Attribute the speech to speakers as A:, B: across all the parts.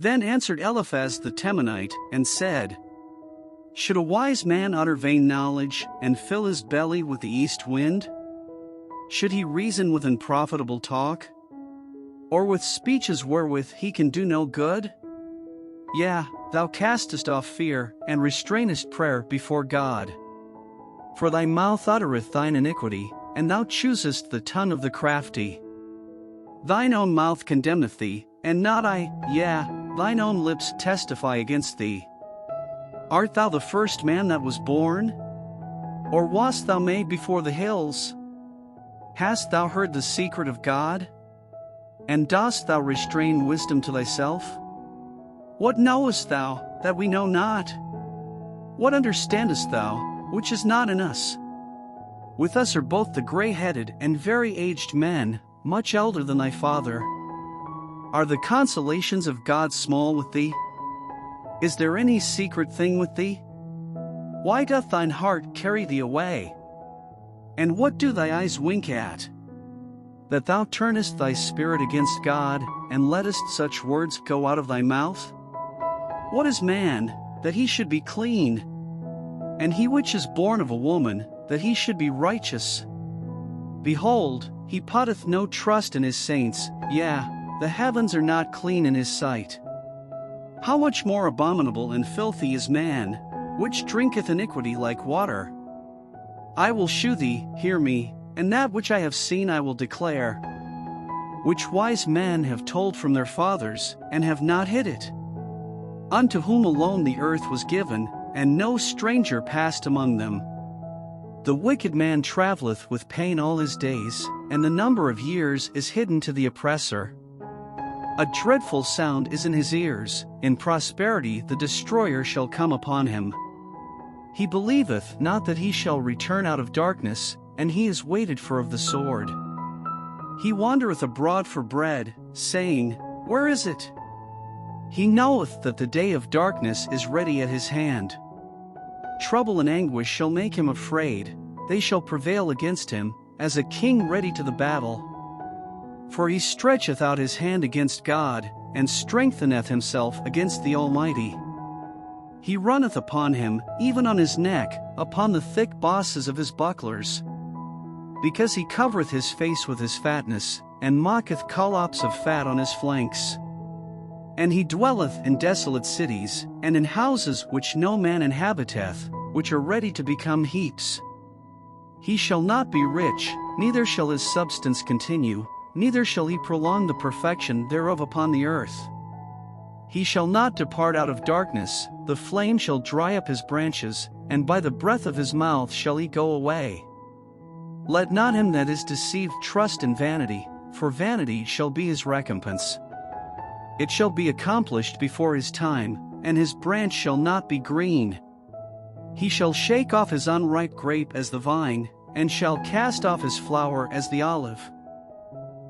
A: Then answered Eliphaz the Temanite, and said, Should a wise man utter vain knowledge, and fill his belly with the east wind? Should he reason with unprofitable talk? Or with speeches wherewith he can do no good? Yea, thou castest off fear, and restrainest prayer before God. For thy mouth uttereth thine iniquity, and thou choosest the tongue of the crafty. Thine own mouth condemneth thee, and not I, yea, thine own lips testify against thee. Art thou the first man that was born? Or wast thou made before the hills? Hast thou heard the secret of God? And dost thou restrain wisdom to thyself? What knowest thou, that we know not? What understandest thou, which is not in us? With us are both the gray-headed and very aged men, much elder than thy father. Are the consolations of God small with thee? Is there any secret thing with thee? Why doth thine heart carry thee away? And what do thy eyes wink at? That thou turnest thy spirit against God, and lettest such words go out of thy mouth? What is man, that he should be clean? And he which is born of a woman, that he should be righteous? Behold, he putteth no trust in his saints, yea, the heavens are not clean in his sight. How much more abominable and filthy is man, which drinketh iniquity like water? I will shew thee, hear me, and that which I have seen I will declare, which wise men have told from their fathers, and have not hid it. Unto whom alone the earth was given, and no stranger passed among them. The wicked man travelleth with pain all his days, and the number of years is hidden to the oppressor. A dreadful sound is in his ears, in prosperity the destroyer shall come upon him. He believeth not that he shall return out of darkness, and he is waited for of the sword. He wandereth abroad for bread, saying, Where is it? He knoweth that the day of darkness is ready at his hand. Trouble and anguish shall make him afraid, they shall prevail against him, as a king ready to the battle. For he stretcheth out his hand against God, and strengtheneth himself against the Almighty. He runneth upon him, even on his neck, upon the thick bosses of his bucklers. Because he covereth his face with his fatness, and mocketh collops of fat on his flanks. And he dwelleth in desolate cities, and in houses which no man inhabiteth, which are ready to become heaps. He shall not be rich, neither shall his substance continue, neither shall he prolong the perfection thereof upon the earth. He shall not depart out of darkness, the flame shall dry up his branches, and by the breath of his mouth shall he go away. Let not him that is deceived trust in vanity, for vanity shall be his recompense. It shall be accomplished before his time, and his branch shall not be green. He shall shake off his unripe grape as the vine, and shall cast off his flower as the olive.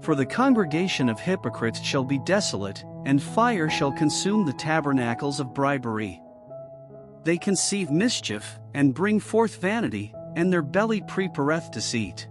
A: For the congregation of hypocrites shall be desolate, and fire shall consume the tabernacles of bribery. They conceive mischief, and bring forth vanity, and their belly prepareth deceit.